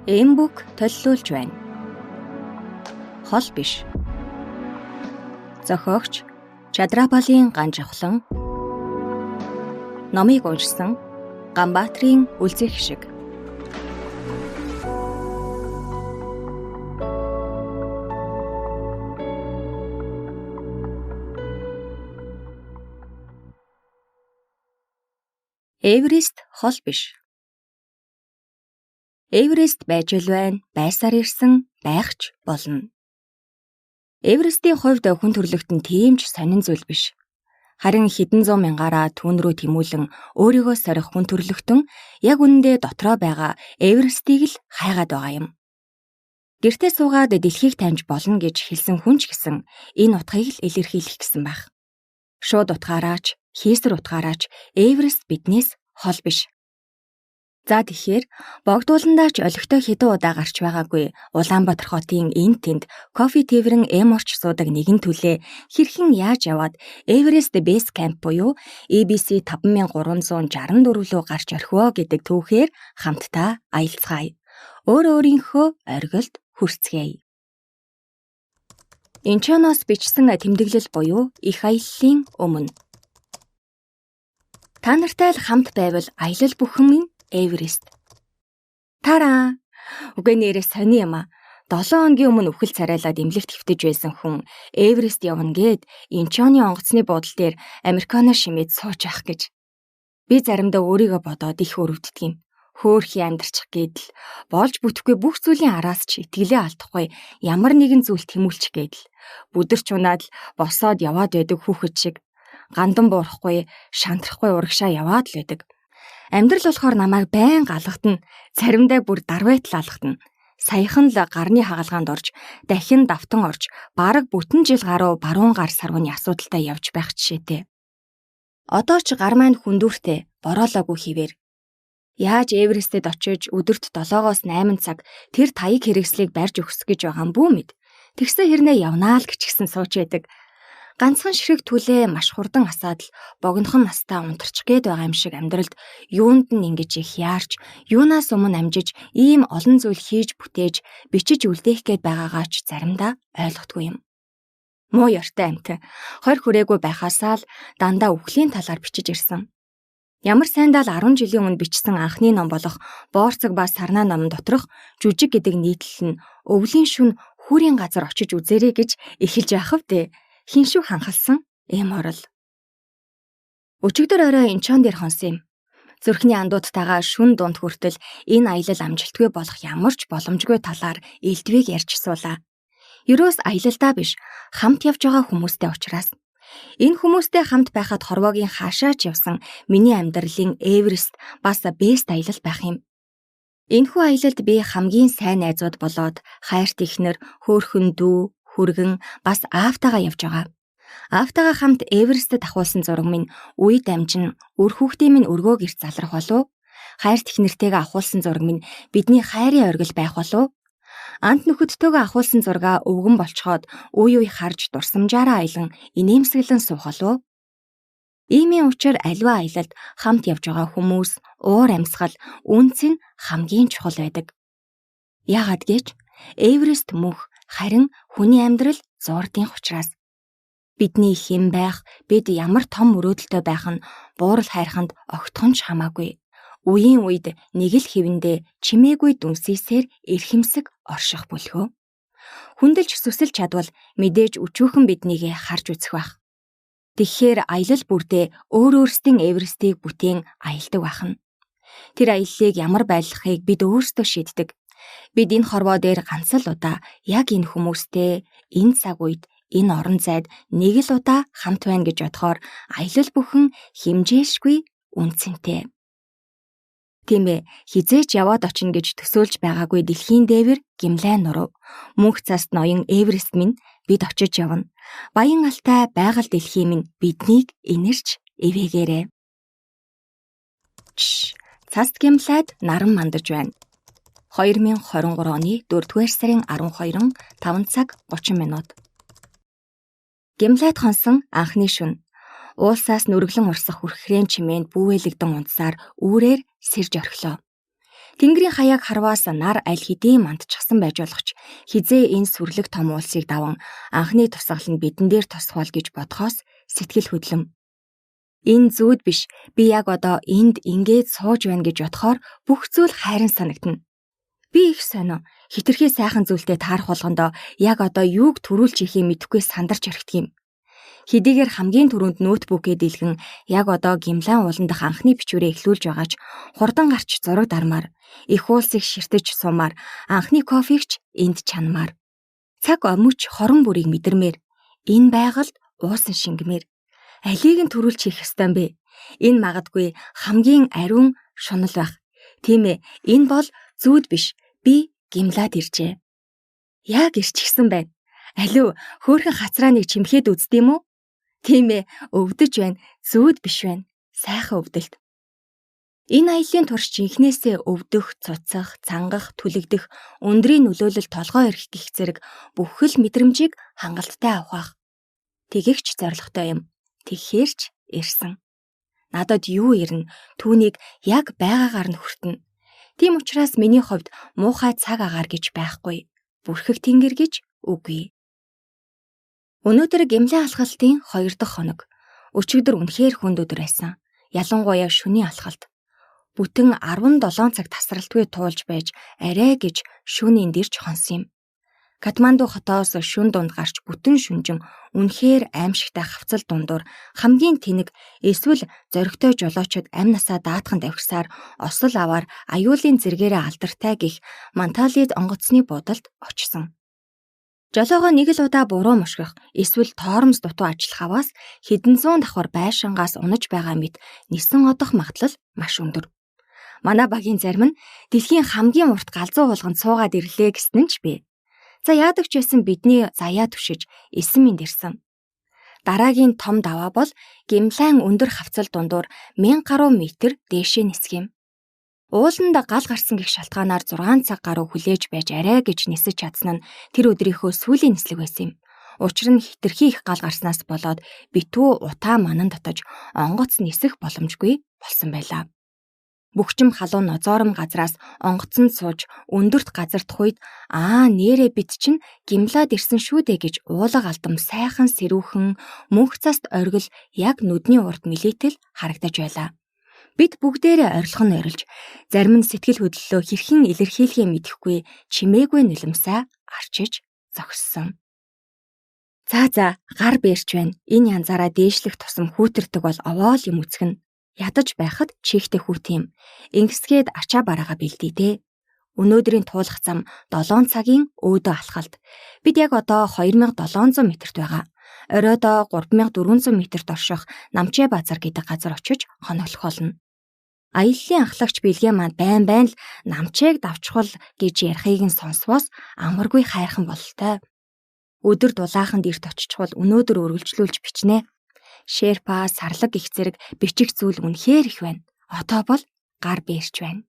Энэ бүх төлөвлөж байна. Хол биш. Зохиогч Чадрапалын Ганжавхлан. Номыг уншсан Ганбаатрын Үлзий шиг. Эверест хол биш. Эверест байж л байна, байсаар ирсэн, байх ч болно. Эверестийн хувьд хүн төрлөخت нь тийм ч сонин зүйл биш. Харин хэдэн зуун мянгаараа түүн рүү тэмүүлэн өөрийгөө сорих хүн төрлөختөн яг үнэндээ дотроо байгаа Эверестийг л хайгаад байгаа юм. Гэртээ суугаад дэлхийг таньж болно гэж хэлсэн хүн ч гэсэн энэ утгыг л илэрхийлэх гэсэн байх. Шууд утгаараач, хийсэр утгаараач Эверест биднээс хол биш. За тэгэхээр богдууландаач олигтой хэдэн удаа гарч байгаагүй Улаанбаатар хотын энд тэнд кофе тээврэн орч суудаг нэгэн түлээ хэрхэн яаж яваад Эверест Бэйс Камп буюу EBC 5364 рүү гарч орхивоо гэдэг түүхээр хамтдаа аялцгаая. Өөрийнхөө оргилд хүрцгээе. Инчоноос бичсэн тэмдэглэл буюу их аяллаа өмнө. Та нартай л хамт байвал аялал бүхэн минь Эверест. Тараа. Үгүй нэрээ сони юм а. 7 хоногийн өмнө үхэл царайлаад эмнэлэгт хэвтэж байсан хүн Эверест явна гэд Инчоны онгоцны буудлын дээр американо шимээд сууж явах гэж. Би заримдаа өөрийгөө бодоод их өрөвддөг юм. Хөөхий амьдрчих гэдэл болж бүтэхгүй бүх зүйлийн араас ч итгэлээ алдахгүй ямар нэгэн зүйл тэмүүлчих гэдэл бүдэрч унаад л босоод яваад байдаг хүүхэд шиг гандан буурахгүй шантрахгүй урагшаа яваад л байдаг. Амьдрал болохоор намайг байн галгатна, заримдаа бүр дарвайтал алгатна. Саяхан л гарны хагалгаанд орж, дахин давтан орж, бараг бүтэн жил гаруй баруун гар сарвны асуудалтай явж байх жишээтэй. Одоо ч гар маань хүндүүртэй, бороолоогүй хിവэр. Яаж Эверестэд очиж өдөрт 7-8 цаг тэр таяг хэрэгслийг барьж өгс гэж байгаа юм бүү мэд. Тэгсэн хэрнээ явнаа л гिचгсэн сууч байдаг. Ганцхан ширхэг түлээ маш хурдан асаад л богинохон настаа унтарч гээд байгаа юм шиг амьдралд юунд нь ингэж их яарч, юунаас өмнө амжиж ийм олон зүйл хийж бүтээж, бичиж үлдээх гээд байгаагаа ч заримдаа ойлгохгүй юм. Муу ёртой амт. 20 хүрээгүй байхасаа л дандаа үхлийн талаар бичиж ирсэн. Ямар сайндаа л 10 жилийн өмнө бичсэн анхны ном болох Боорцог ба Сарнаа ном доторх жүжиг гэдэг нийтлэл нь өвлийн шүн хүрийн газар очиж үзээрэй гэж эхэлж яхав дээ. Хиншүү ханхалсан эм орол. Өчигдөр орой Инчон дээр хонсон юм. Зүрхний андуудтайгаа шүн дунд хүртэл энэ аялал амжилтгүй болох ямар ч боломжгүй талаар элдвийг ярьж суулаа. Ерөөс аялалдаа биш, хамт явж байгаа хүмүүстэй уулзраас. Энэ хүмүүстэй хамт байхад хорвоогийн хаашаач явсан миний амьдралын Эверест бас бэст аялал байх юм. Энэхүү аялалд би хамгийн сайн найзууд болоод хайрт ихнэр, хөөхөн дүү, хүргэн бас аавтайгаа явж байгаа. Аавтайгаа хамт Эверестэд ахуулсан зураг минь үе дамжин өр хүүхдийн минь өргөө гэрт залрах болов. Хайрт ихнэртэйгээ ахуулсан зураг минь бидний хайрын оргил байх болов. Ант нөхөдтэйгээ ахуулсан зургаа өвгөн болцоход үе харж дурсамжаараа аялан инээмсэглэн суух болов. Иймийн учир аливаа аялалд хамт явж байгаа хүмүүс уур амьсгал үнц нь хамгийн чухал байдаг. Яагаад гэж Эверест мөнх харин хүний амьдрал зуурдын учраас бидний хэн байх, бид ямар том мөрөөдөлтэй байх нь буурал хайрханд огтхон ч хамаагүй. Үеийн үед нэг л хэвэндээ чимээгүй дүнсийсээр эрхэмсэг орших бөлхөө. Хүндэлж сүсэл чадвал мэдээж өчүүхэн биднийг харж үзэх байх. Тэгэхээр аялал бүрдээ өөрсдийн Эверестийг бүтээн аялдаг байна. Тэр аяллыг ямар байлгахыг бид өөрсдөө шийддэг. Бид энэ хорвоо дээр ганц л удаа яг энэ хүмүүстэй энэ цаг үед энэ орон зайд нэг л удаа хамт байна гэж бодохоор аялал бүхэн химжээшгүй үнцэнтэй. Тийм ээ, хизээч яваад очино гэж төсөөлж байгаагүй дэлхийн дээвэр Гимлайн нуруу. Мөнх цаст ноён Эверест минь бид очиж явна. Баян алтай байгаль дэлхий минь биднийг инэрч эвээгээрээ. Цаст Гимлайд наран мандаж байна. 2023 оны 4-р сарын 12-н 5 цаг 30 минут. Гимлайд хонсон анхны шөнө. Уулсаас нүрэглэн урсах хүрхрээн чимээнд бүүвэлэгдэн унтсаар үүрээр сэрж орхилоо. Тэнгэрийн хаяаг харваас нар аль хэдийн мандчихсан байж болох ч хизээ энэ сүрлэг том уулсыг даван анхны тусгал нь бидэн дээр тосхвол гэж бодхоос сэтгэл хөдлөм. Энэ зүуд биш, би яг одоо энд ингээд сууж байна гэж бодохоор бүх зүйл хайран санагдана. Би их сонио, хитрхи сайхан зүйлтэй таарах болгондоо яг одоо юуг төрүүлж ихийг мэдэхгүй сандарч орхидог юм. Хэдийгээр хамгийн түрүүнд ноутбүкээ дэлгэн яг одоо гимлайн уулан дахь анхны бичвэрээ эхлүүлж байгаач хурдан гарч зураг дармаар, их уулсыг ширтэж сумаар, анхны кофег ч энд чанамаар. Цаг өмч хорон бүрийг мэдэрмээр, энэ байгальд уусан шингэмээр. Алийг нь төрүүлж хийх ёстой юм бэ? Энэ магадгүй хамгийн ариун шунал байх. Тийм ээ, энэ бол зүуд биш. Би гимлаад иржээ. Яг ирчихсэн байна. Алив хөөхөн хацрааныг чимхээд үздэм үү? Тийм ээ, өвдөж байна. Зүуд биш байна. Сайхан өвдөлт. Энэ аяллаа турш инхнээсээ өвдөх, цуцах, цангах, түлэгдэх, өндрийн нөлөөлөл толгой ирэх гих зэрэг бүхэл мэдрэмжийг хангалттай авах. Тэгэгч зоригтой юм. Тэгэхээрч ирсэн. Надад юу ирнэ? Түүнийг яг байгаагаар нь хүртэнэ. Тийм учраас миний хувьд муухай цаг агаар гэж байхгүй. Бүрхэг тэнгэр гэж үгүй. Өнөөдөр гимлэн алхалтын 2 дахь хоног. Өчигдөр үнэхээр хүнд өдөр байсан. Ялангуяа шөнийн алхалт. Бүтэн 17 цаг тасралтгүй туулж байж арай гэж шөнийн дэрч хонсон юм. Катманду хотоос шүн дунд гарч бүтэн шүнжин үнэхээр аимшигтай хавцал дундуур хамгийн тэнэг эсвэл зоригтой жолоочод амь насаа даатхан давхисаар осол аваар аюулын зэргээрээ алдартай гих Манталид онгоцны буудалд очсон. Жолоогоо нэг л удаа буруу мушгих эсвэл тоормс дутуу ажиллахаваас хэдэн зуун давхар байшингаас унаж байгаа мэт нисэн одох магадлал маш өндөр. Манай багийн зарим нь дэлхийн хамгийн урт галзуу хулганд суугаад ирлээ гэсэн нь ч бий. За яадаг ч байсан бидний заяа түшиж эсэм энд ирсэн. Дараагийн том даваа бол гимлайн өндөр хавцал дундуур 1000 гаруй метр дээшээ нисэх юм. Ууланд гал гарсан гэх шалтгаанаар 6 цаг гаруй хүлээж байж арай гэж нисэж чадсан нь тэр өдрийнхөө сүүлийн нислэг байсан юм. Учир нь хитрхи их гал гарснаас болоод битүү утаа манан дотож онгоц нисэх боломжгүй болсон байлаа. Бүгчим халуун нозоором газраас онгоцонд сууж өндөрт газардах үед нэрээ бит чинь гимлаад ирсэн шүү дээ гэж уулаг алдам сайхан сэрүүхэн мөнх цаст оргил яг нүдний урд милитэл харагдаж байлаа. Бид бүгдээрээ орилох нь орилж, зарим нь сэтгэл хөдлөлөө хэрхэн илэрхийлэхээ мэдэхгүй чимээгүй нулимсаа арчиж зогссон. За гар бэрч байна. Энэ янзаараа дээшлэх тусам хүүтэрдэг бол овоол юм үцгэн. Ядаж байхад чихтэй хүүт юм. Ингэсгээд ачаа бараага бэлдээ дээ. Өнөөдрийн туулах зам 7 цагийн өөдөө алхалт. Бид яг одоо 2700 метрт байгаа. Оройдоо 3400 метрт орших Намчай базар гэдэг газар очиж хоноглох болно. Аяллаа ахлагч Бэлгээ маань байн л Намчайг давчхал гэж ярихыг нь сонсвоос амаргүй хайрхан бололтой. Өдөр дулааханд эрт очичвал өнөөдөр үргэлжлүүлж бичнэ. Шерпа, сарлаг гих зэрэг бичих зүйл үнэхээр их байна. Одоо бол гар бэрч байна.